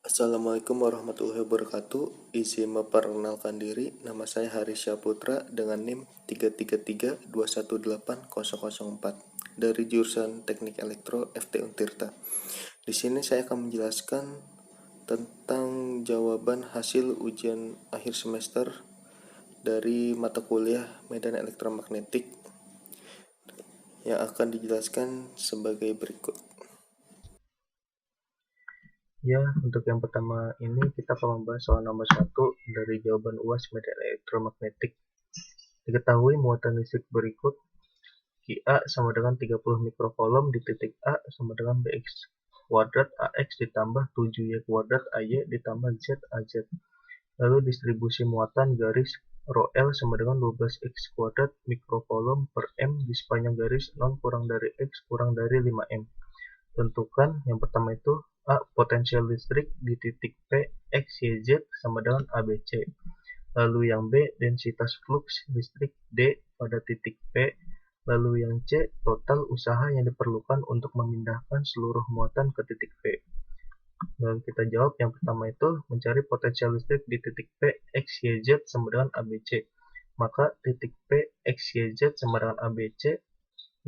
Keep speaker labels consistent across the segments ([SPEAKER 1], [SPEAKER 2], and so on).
[SPEAKER 1] Assalamualaikum warahmatullahi wabarakatuh. Izin memperkenalkan diri, nama saya Harisya Putra dengan NIM 333218004 dari jurusan Teknik Elektro FT Untirta. Di sini saya akan menjelaskan tentang jawaban hasil ujian akhir semester dari mata kuliah Medan Elektromagnetik yang akan dijelaskan sebagai berikut.
[SPEAKER 2] Ya, untuk yang pertama ini kita akan membahas soal nomor 1 dari jawaban UAS Medan Elektromagnetik. Diketahui muatan listrik berikut. QA sama dengan 30 mikrocoulomb di titik A sama dengan Bx kuadrat AX ditambah 7Y kuadrat AY ditambah Z AZ. Lalu distribusi muatan garis rho L sama dengan 12X kuadrat mikrocoulomb per M di sepanjang garis 0 kurang dari X kurang dari 5M. Tentukan yang pertama itu A. Potensial listrik di titik P, X, Y, Z sama dengan ABC. Lalu yang B. Densitas flux listrik D pada titik P. Lalu yang C. Total usaha yang diperlukan untuk memindahkan seluruh muatan ke titik P. Lalu kita jawab yang pertama itu mencari potensial listrik di titik P, X, Y, Z sama dengan ABC. Maka titik P, X, Y, Z sama dengan ABC.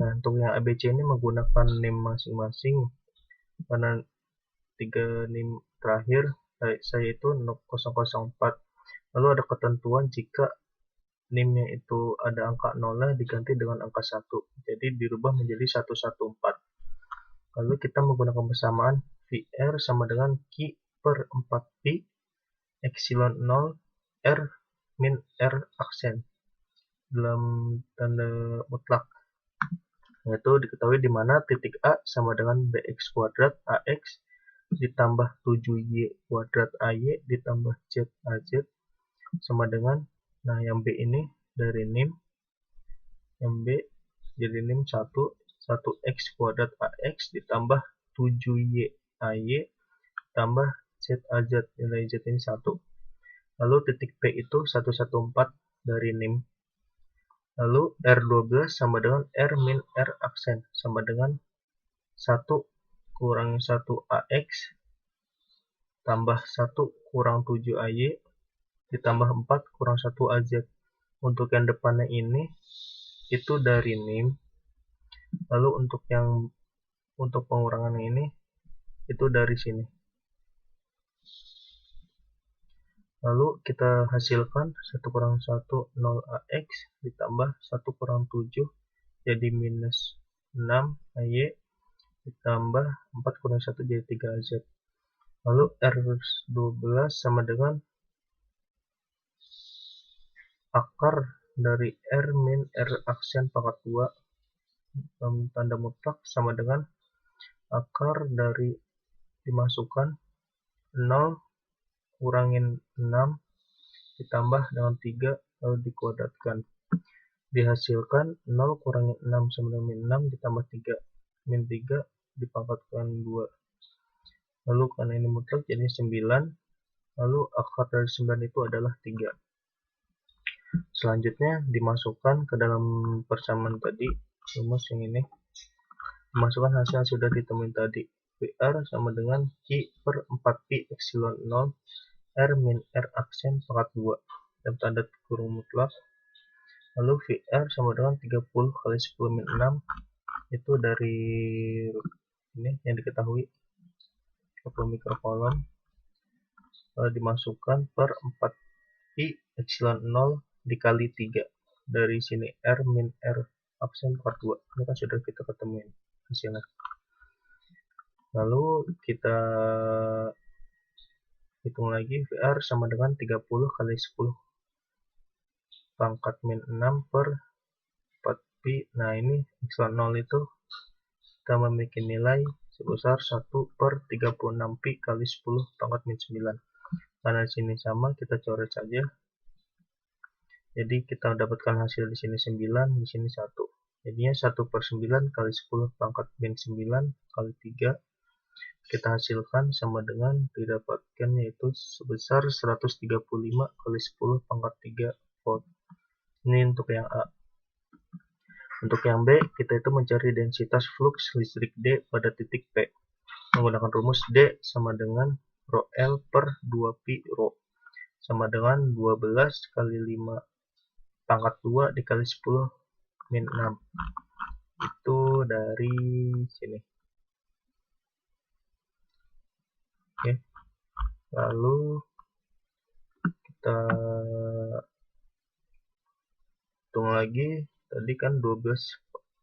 [SPEAKER 2] Nah, untuk yang ABC ini menggunakan NIM masing-masing. Karena 3 NIM terakhir saya itu 004. Lalu ada ketentuan jika NIM-nya itu ada angka 0 diganti dengan angka 1. Jadi dirubah menjadi 114. Lalu kita menggunakan persamaan VR sama dengan Q per 4Pi epsilon 0 R min R aksen dalam tanda mutlak. Yaitu diketahui di mana titik A sama dengan Bx kuadrat AX ditambah 7Y kuadrat AY ditambah Z AZ sama dengan, nah yang B ini dari NIM, yang B jadi NIM 1X kuadrat AX ditambah 7Y AY tambah Z AZ, nilai Z ini 1. Lalu titik P itu 114 dari NIM. Lalu R12 sama dengan R min R aksen sama dengan 1 kurang 1 AX tambah 1 kurang 7 AY ditambah 4 kurang 1 AZ. Untuk yang depannya ini itu dari NIM. Lalu untuk pengurangan ini itu dari sini. Lalu kita hasilkan 1 kurang 1 0 AX ditambah 1 kurang 7 jadi minus 6 AY ditambah 4 kurang 1 jadi 3 AZ. Lalu R12 sama dengan akar dari R min R aksen pangkat 2 tanda mutlak sama dengan akar dari dimasukkan 0 kurangin 6 ditambah dengan 3 lalu dikuadratkan. Dihasilkan 0 kurangin 6 sama dengan min 6 ditambah 3 min 3 dipangkatkan 2. Lalu karena ini mutlak jadi 9. Lalu akar dari 9 itu adalah 3. Selanjutnya dimasukkan ke dalam persamaan tadi, rumus yang ini. Dimasukkan hasil yang sudah ditemuin tadi. VR sama dengan Q per 4Pi epsilon 0 R min R aksen pangkat 2 dalam tanda kurung mutlak. Lalu VR sama dengan 30 kali 10 min 6 itu dari ini yang diketahui 30 mikrocoulomb. Dimasukkan per 4Pi epsilon 0 dikali 3 dari sini R min R aksen pangkat 2. Ini kan sudah kita ketemuin hasilnya. Lalu kita hitung lagi VR sama dengan 30 kali 10 pangkat min 6 per 4Pi. Nah ini epsilon 0 itu kita memiliki nilai sebesar 1 per 36Pi kali 10 pangkat min 9. Karena di sini sama kita coret saja. Jadi kita dapatkan hasil di sini 9, di sini 1. Jadinya 1 per 9 kali 10 pangkat min 9 kali 3 kita hasilkan sama dengan didapatkan yaitu sebesar 135 kali 10 pangkat 3 volt. Ini untuk yang A. Untuk yang B, kita itu mencari densitas flux listrik D pada titik P. Menggunakan rumus D sama dengan rho L per 2pi rho sama dengan 12 kali 5 pangkat 2 dikali 10 min 6. Itu dari sini. Oke. Lalu kita hitung lagi. Tadi kan 12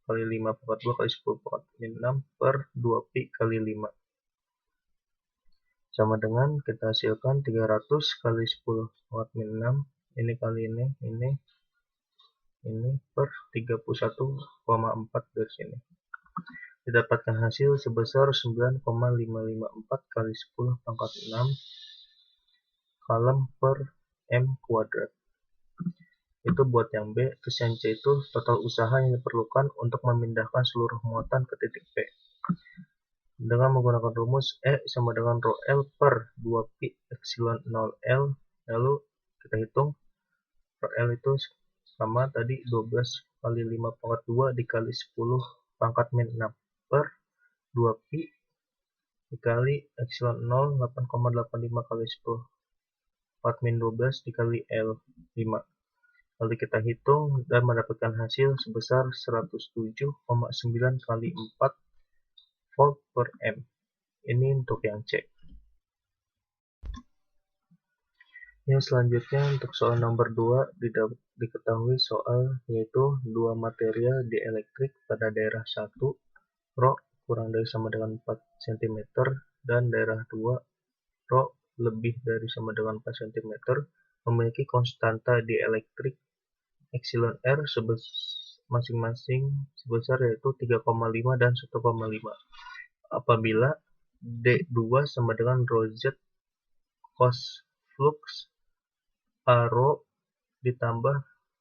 [SPEAKER 2] kali 5 pangkat 2 kali 10 pangkat min 6 per 2pi kali 5. Sama dengan kita hasilkan 300 kali 10 pangkat min 6. Ini kali ini per 31,4 dari sini. Didapatkan hasil sebesar 9,554 kali 10 pangkat 6 kalem per M kuadrat. Itu buat yang B. Terus yang C itu total usaha yang diperlukan untuk memindahkan seluruh muatan ke titik P. Dengan menggunakan rumus E sama dengan rho L per 2pi epsilon 0L. Lalu kita hitung rho L itu sama tadi 12 kali 5 pangkat 2 dikali 10 pangkat min 6 per 2pi dikali epsilon 0 8,85 kali 10 pangkat min 12 dikali L 5. Lalu kita hitung dan mendapatkan hasil sebesar 107,9 kali 4 volt per M. Ini untuk yang C. Yang selanjutnya untuk soal nomor 2 diketahui soal yaitu dua material dielektrik pada daerah 1 rho kurang dari sama dengan 4 cm dan daerah 2 rho lebih dari sama dengan 4 cm memiliki konstanta dielektrik epsilon R masing-masing sebesar yaitu 3,5 dan 1,5. Apabila D2 sama dengan rho Z cos flux A rho ditambah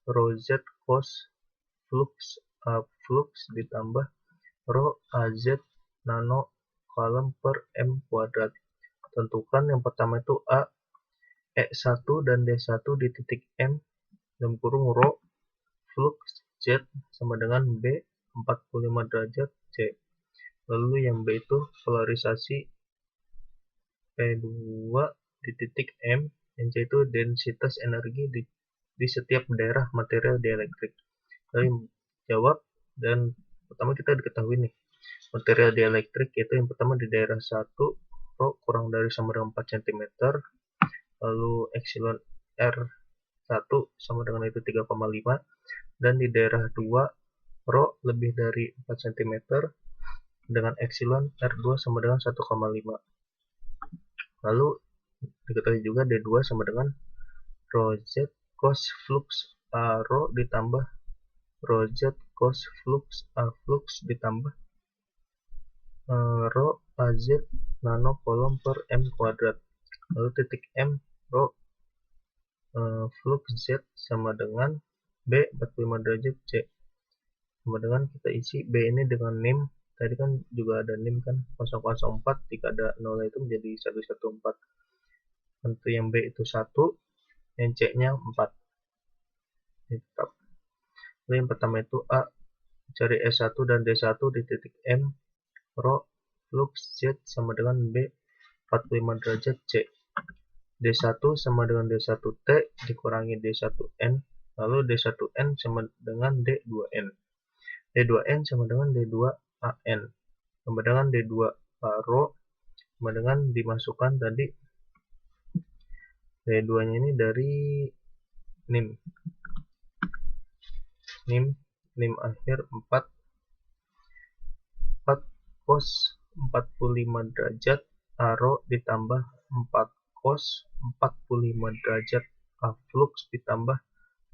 [SPEAKER 2] rho Z cos flux A flux ditambah rho AZ nano kalem per M kuadrat. Tentukan yang pertama itu A E1 dan D1 di titik M dalam kurung rho flux Z sama dengan B 45 derajat C. Lalu yang B itu polarisasi P2 di titik M. Yang C itu densitas energi di setiap daerah material dielektrik. Lalu jawab, dan pertama kita diketahui nih material dielektrik yaitu yang pertama di daerah 1 rho kurang dari sama dengan 4 cm, lalu epsilon R1 sama dengan itu 3,5, dan di daerah 2 rho lebih dari 4 cm dengan epsilon R2 sama dengan 1,5. Lalu diketahui juga D2 sama dengan rho Z cos flux A rho ditambah rho Z cos flux A flux ditambah rho AZ nano kolom per M kuadrat. Lalu titik M rho flux Z sama dengan B 45 derajat C. Sama dengan kita isi B ini dengan NIM. Tadi kan juga ada NIM kan 004, jika ada 0 itu menjadi 114. Tentu yang B itu 1, yang C nya 4. Tetap. Lalu yang pertama itu A, cari S1 dan D1 di titik M rho flux Z sama dengan B 45 derajat C. D1 sama dengan D1T dikurangi D1N, lalu D1N sama dengan D2N. D2N sama dengan D2AN, sama dengan D2 rho, sama dengan dimasukkan tadi D2 nya ini dari NIM. NIM akhir 4 cos 45 derajat A rho ditambah 4 cos 45 derajat A flux ditambah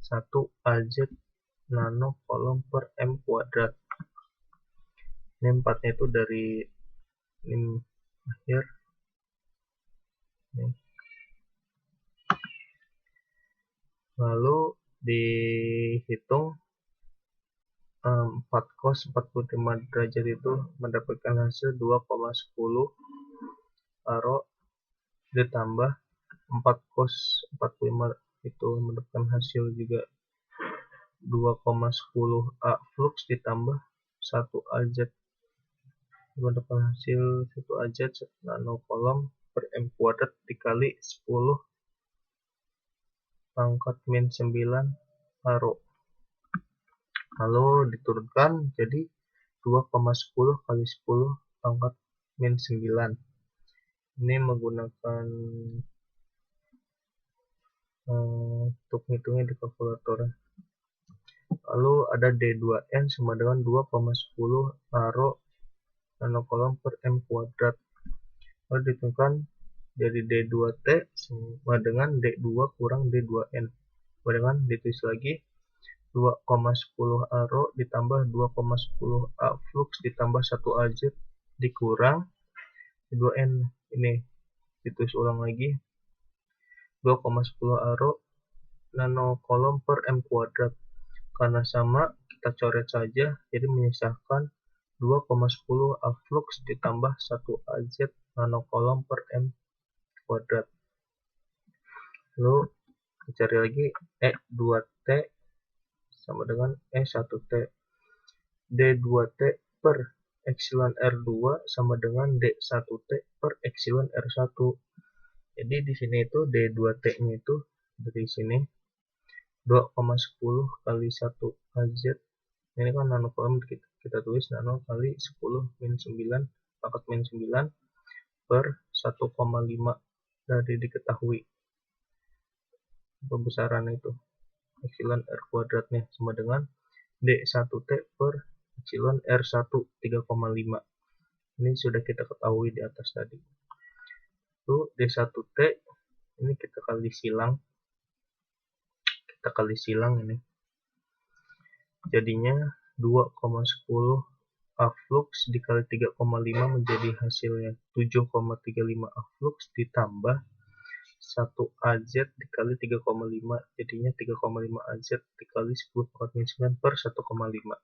[SPEAKER 2] 1 AZ nano kolom per M kuadrat. Ini 4 nya itu dari NIM akhir. Lalu dihitung 4 cos 45 derajat itu mendapatkan hasil 2,10 A rho ditambah 4 cos 45 itu mendapatkan hasil juga 2,10 A flux ditambah 1 AZ mendapatkan hasil 1 AZ nano kolom per M kuadrat dikali 10 pangkat min 9 aro. Lalu diturunkan jadi 2,10 kali 10 pangkat min 9. Ini menggunakan untuk ngitungnya di kalkulator. Lalu ada D2N sama dengan 2,10 aro nanokolom per M kuadrat. Lalu dihitungkan jadi D2T sama dengan D2 kurang D2N. Sama dengan ditulis lagi 2,10 aro ditambah 2,10 A flux ditambah 1 AZ dikurang D2N. Ini ditulis ulang lagi 2,10 aro nanokolom per M kuadrat. Karena sama, kita coret saja, jadi menyisakan 2,10 A flux ditambah 1 AZ nanokolom per M kuadrat. Lalu cari lagi E2T sama dengan E1T. D2T per epsilon R2 sama dengan D1T per epsilon R1. Jadi di sini itu D2T-nya itu dari sini 2,10 kali 1 AZ. Ini kan nanokolom, kita tulis nano kali 10 min 9 pangkat min 9 per 1,5 dari diketahui pembesaran itu epsilon R kuadratnya sama dengan D1T per epsilon R1 3,5. Ini sudah kita ketahui di atas tadi. Itu D1T ini kita kali silang ini. Jadinya 2,10 A flux dikali 3,5 menjadi hasilnya 7,35 A flux ditambah 1 AZ dikali 3,5 jadinya 3,5 AZ dikali 10 pangkat min 9 per 1,5.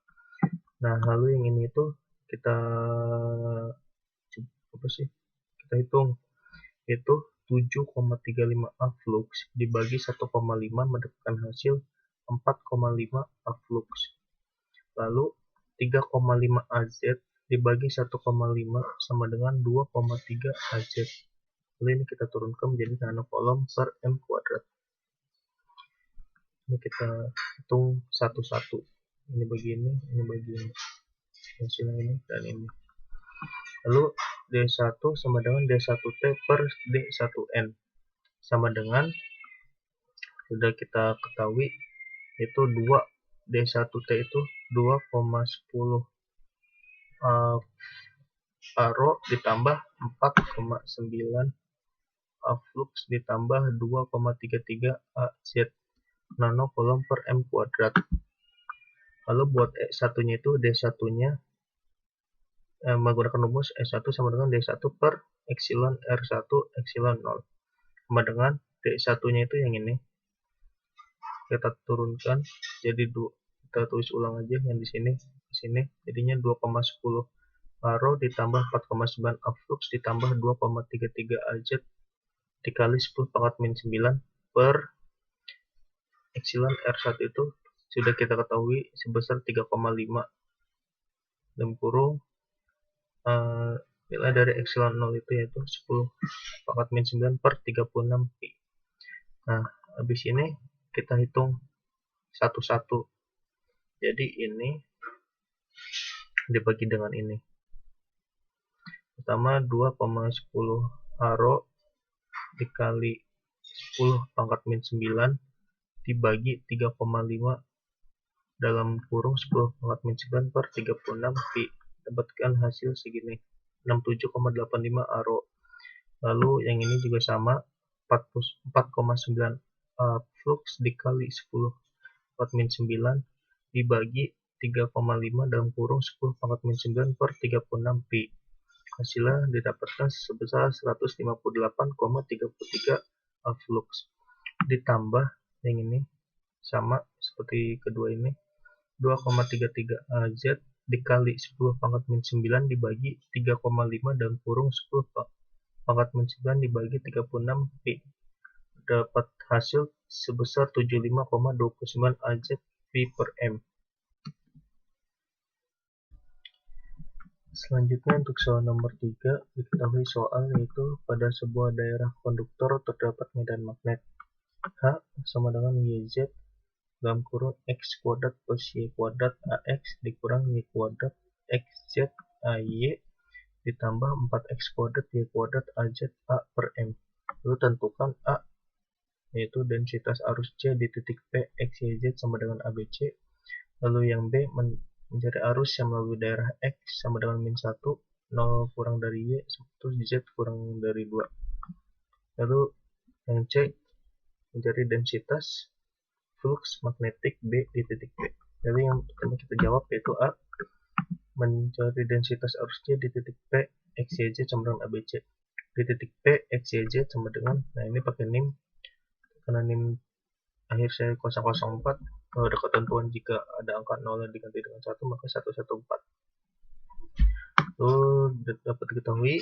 [SPEAKER 2] Nah, lalu yang ini itu kita hitung itu 7,35 A flux dibagi 1,5 mendapatkan hasil 4,5 A flux. Lalu 3,5 AZ dibagi 1,5 sama dengan 2,3 AZ. Lalu ini kita turunkan menjadi nanokolom per M kuadrat. Ini kita hitung satu-satu. Ini begini, ini begini. Hasilnya ini dan ini. Lalu D1 sama dengan D1T per D1N sama dengan sudah kita ketahui itu 2 D1T itu 2,10 aro ditambah 4,9 A flux ditambah 2,33 AZ nanokolom per M kuadrat. Lalu buat E1 nya itu D1 nya menggunakan rumus E1 sama dengan D1 per epsilon R1 epsilon 0 sama dengan D1 nya itu yang ini kita turunkan jadi kita tulis ulang aja yang di sini jadinya 2,10 aro ditambah 4,9 A flux ditambah 2,33 AZ dikali 10 pangkat min 9 per epsilon R1 itu sudah kita ketahui sebesar 3,5 dalam kurung nilai dari epsilon 0 itu yaitu 10 pangkat min 9 per 36 pi. Nah, habis ini kita hitung satu-satu. Jadi ini dibagi dengan ini. Pertama 2,10 aro dikali 10 pangkat min 9 dibagi 3,5 dalam kurung 10 pangkat min 9 per 36 pi. Dapatkan hasil segini 67,85 aro. Lalu yang ini juga sama 4,9 flux dikali 10 pangkat min 9 dibagi 3,5 dalam kurung 10 pangkat min 9 per 36 pi. Hasilnya didapatkan sebesar 158,33 A flux ditambah yang ini sama seperti kedua ini 2,33 AZ dikali 10 pangkat min 9 dibagi 3,5 dalam kurung 10 pangkat min 9 dibagi 36 pi. Dapat hasil sebesar 75,29 AZ pi per M. Selanjutnya untuk soal nomor 3, diketahui soal yaitu pada sebuah daerah konduktor terdapat medan magnet H sama dengan YZ dalam kurung X kuadrat plus Y kuadrat AX dikurang Y kuadrat XZ AY ditambah 4X kuadrat Y kuadrat AZ A per M. Lalu tentukan A yaitu densitas arus C di titik P X, Y, Z sama dengan ABC. Lalu yang B mencari arus yang melalui daerah X sama dengan min 1, 0 kurang dari Y, terus Z kurang dari 2. Lalu yang C mencari densitas flux magnetik B di titik P. Jadi yang pertama kita jawab yaitu A, mencari densitas arus C di titik P X, Y, Z sama dengan ABC. Di titik P X, Y, Z sama dengan, nah ini pakai NIM, karena NIM akhir seri 004. Kalau ada ketentuan jika ada angka 0 diganti dengan 1 maka 114. Lalu dapat diketahui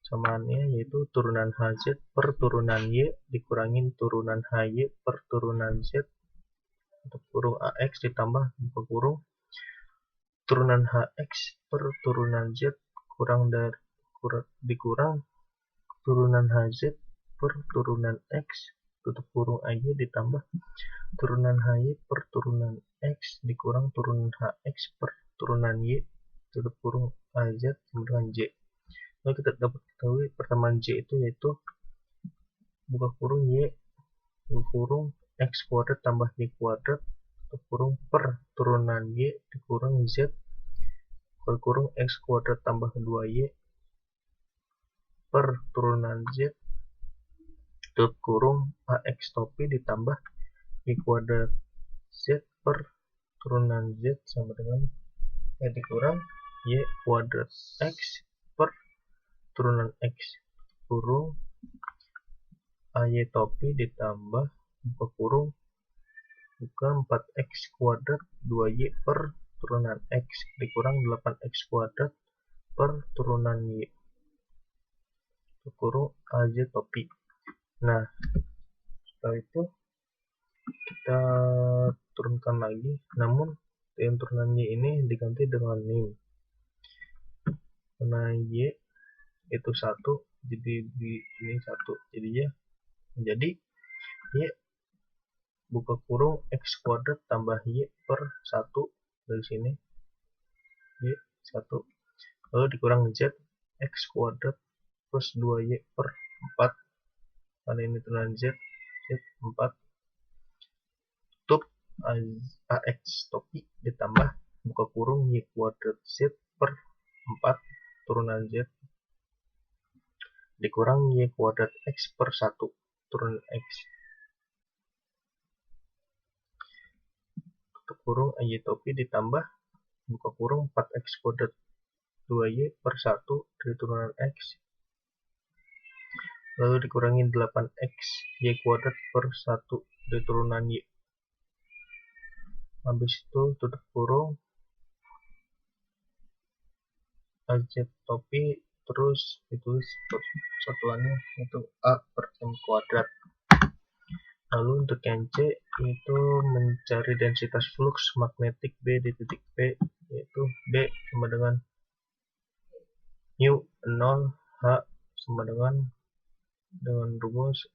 [SPEAKER 2] samaannya yaitu turunan HZ per turunan Y dikurangin turunan HY per turunan Z untuk kurung AX ditambah buka kurung turunan HX per turunan Z dikurang turunan HZ per turunan X tutup kurung AY ditambah turunan HY per turunan X dikurang turunan HX per turunan Y tutup kurung AZ sama dengan J. Lalu kita dapat ketahui persamaan J itu yaitu buka kurung Y buka kurung X kuadrat tambah Y kuadrat tutup kurung per turunan Y dikurang Z buka kurung X kuadrat tambah 2Y per turunan Z tutup kurung AX topi ditambah Y kuadrat Z per turunan Z sama dengan dikurang Y kuadrat X per turunan X kurung AY topi ditambah buka kurung buka 4X kuadrat 2Y per turunan X dikurang 8X kuadrat per turunan Y kurung AZ topi. Nah, setelah itu kita turunkan lagi, namun yang turunan Y ini diganti dengan NIM karena Y itu 1 jadi ini 1 jadinya menjadi Y buka kurung X kuadrat tambah Y per 1 dari sini Y 1 lalu dikurang Z X kuadrat plus 2Y per 4 karena ini turunan Z 4 tutup AX topi ditambah buka kurung Y kuadrat Z per 4 turunan Z dikurang Y kuadrat X per 1 turunan X tutup kurung AY topi ditambah buka kurung 4X kuadrat 2Y per 1 dari turunan X lalu dikurangi 8X Y kuadrat per 1 dari turunan Y. Habis itu tutup kurung AZ topi terus ditulis satuannya itu A per M kuadrat. Lalu untuk yang C itu mencari densitas flux magnetik B di titik P yaitu B sama dengan mu 0 H sama dengan rumus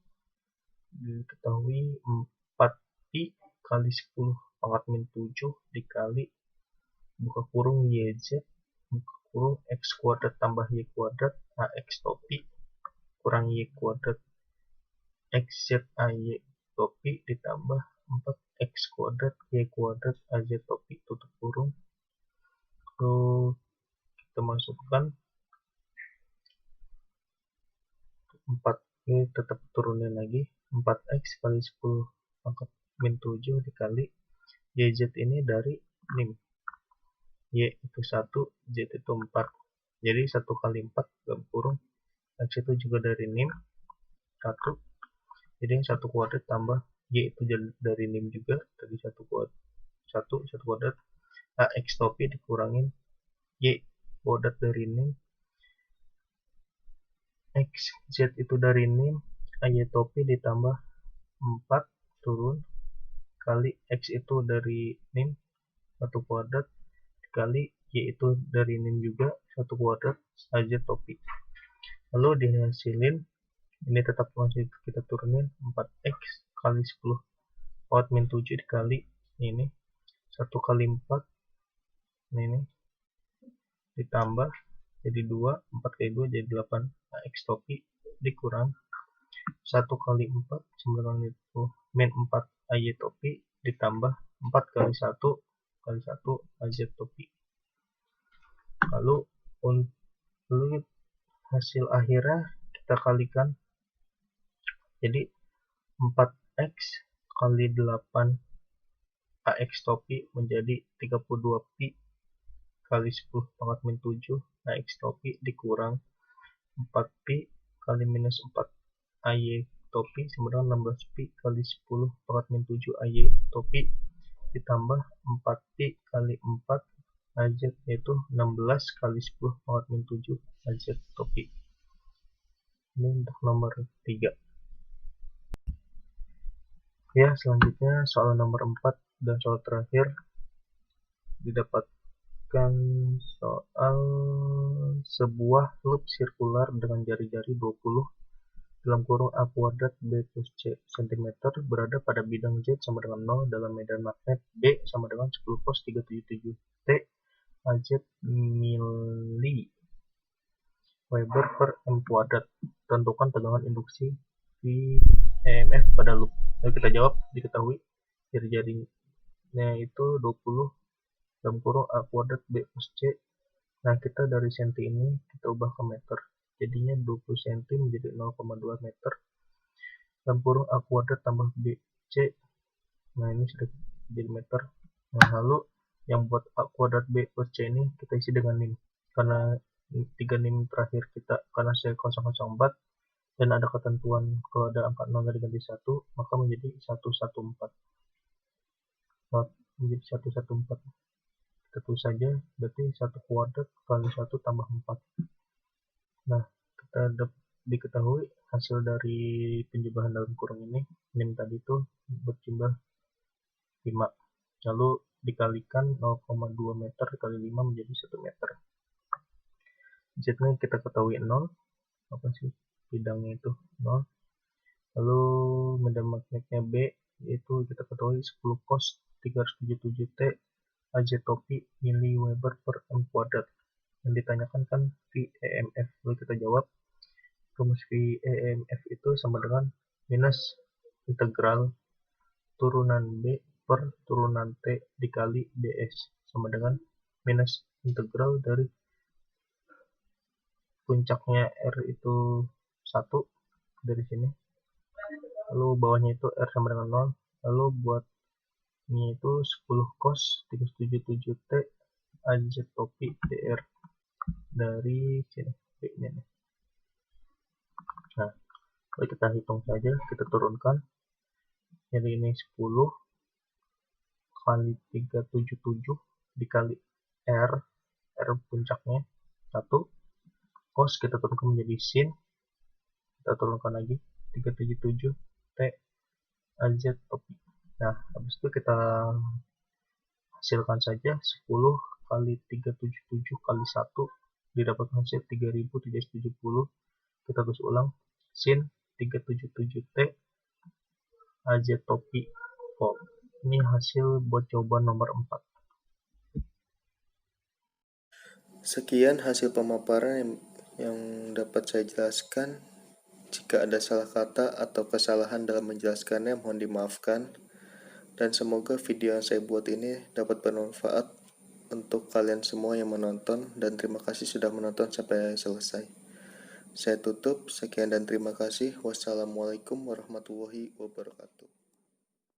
[SPEAKER 2] diketahui 4pi kali 10 pangkat min 7 dikali buka kurung YZ buka kurung X kuadrat tambah Y kuadrat AX topi kurang Y kuadrat XZ AY topi ditambah 4X kuadrat Y kuadrat AZ topi tutup kurung. Lalu kita masukkan 4 ini tetap turunin lagi 4X kali 10 pangkat min 7 dikali YZ ini dari NIM Y itu 1 Z itu 4 jadi 1 kali 4 dalam kurung X itu juga dari NIM 1 jadi 1 kuadrat tambah Y itu dari NIM juga tadi 1 kuadrat AX topi dikurangin Y kuadrat dari NIM X Z itu dari NIM AY topi ditambah 4 turun kali X itu dari NIM 1 kuadrat dikali yaitu dari NIM juga 1 kuadrat AZ topi. Lalu dihasilin ini tetap masih kita turunin 4x kali 10 pangkat min 7 dikali ini 1 kali 4 ini ditambah jadi 2, 4 kali 2 jadi 8 x topi dikurang 1 kali 4 sama dengan itu min 4 AY topi ditambah 4 kali 1 kali 1 AZ topi. Lalu hasil akhirnya kita kalikan, jadi 4x kali 8 AX topi menjadi 32 pi kali 10 pangkat min 7 AX topi dikurang 4 pi kali minus 4 AY topi sama dengan 16 pi kali 10 pangkat min 7 AY topi ditambah 4 pi kali 4 AZ yaitu 16 kali 10 pangkat min 7 AZ topi. Ini untuk nomor 3. Ya, selanjutnya soal nomor 4 dan soal terakhir didapatkan soal sebuah loop sirkular dengan jari-jari 20 dalam kurung A kuadrat B plus C cm berada pada bidang Z sama dengan 0 dalam medan magnet B sama dengan 10 cos 377 T AZ mili Weber per M kuadrat. Tentukan tegangan induksi V EMF pada loop. Lalu kita jawab, diketahui jari-jarinya itu 20 dalam kurung A kuadrat B plus C. Nah, kita dari senti ini kita ubah ke meter. Jadinya 20 cm menjadi 0,2 meter. Dalam kurung A kuadrat tambah B C. Nah, ini sudah jadi meter. Nah, lalu yang buat A kuadrat B plus C ini kita isi dengan NIM. Karena 3 NIM terakhir kita, karena C004 dan ada ketentuan kalau ada angka 0 diganti 1, maka menjadi 114. Menjadi 114. Kita tulis saja, berarti 1 kuadrat kali 1 tambah 4. Nah, kita diketahui hasil dari penjumlahan dalam kurung ini, NIM tadi itu berjumlah 5. Lalu dikalikan 0,2 meter kali 5 menjadi 1 meter. Z-nya kita ketahui 0. Apa sih? Bidangnya itu 0. Lalu medan magnetnya B yaitu kita ketahui 10 cos 377 T AZ topi mili Weber per M kuadrat. Yang ditanyakan kan V EMF. Lalu kita jawab, rumus V EMF itu sama dengan minus integral turunan B per turunan T dikali ds sama dengan minus integral dari puncaknya R itu 1 dari sini, lalu bawahnya itu R sama dengan 0, lalu buat ini itu 10 cos 377 T AZ topi DR dari sini B nya. Nah, kalau kita hitung saja, kita turunkan, jadi ini 10 kali 377 dikali R puncaknya 1, cos kita turunkan menjadi sin, kita turunkan lagi 377 T AZ topi. Nah, habis itu kita hasilkan saja 10 kali 377 kali 1 didapat hasil 3770. Kita tulis ulang, sin 377 T AZ topi. Ini hasil buat jawaban nomor 4.
[SPEAKER 1] Sekian hasil pemaparan yang dapat saya jelaskan. Jika ada salah kata atau kesalahan dalam menjelaskannya, mohon dimaafkan. Dan semoga video yang saya buat ini dapat bermanfaat untuk kalian semua yang menonton, dan terima kasih sudah menonton sampai selesai. Saya tutup, sekian dan terima kasih. Wassalamualaikum warahmatullahi wabarakatuh.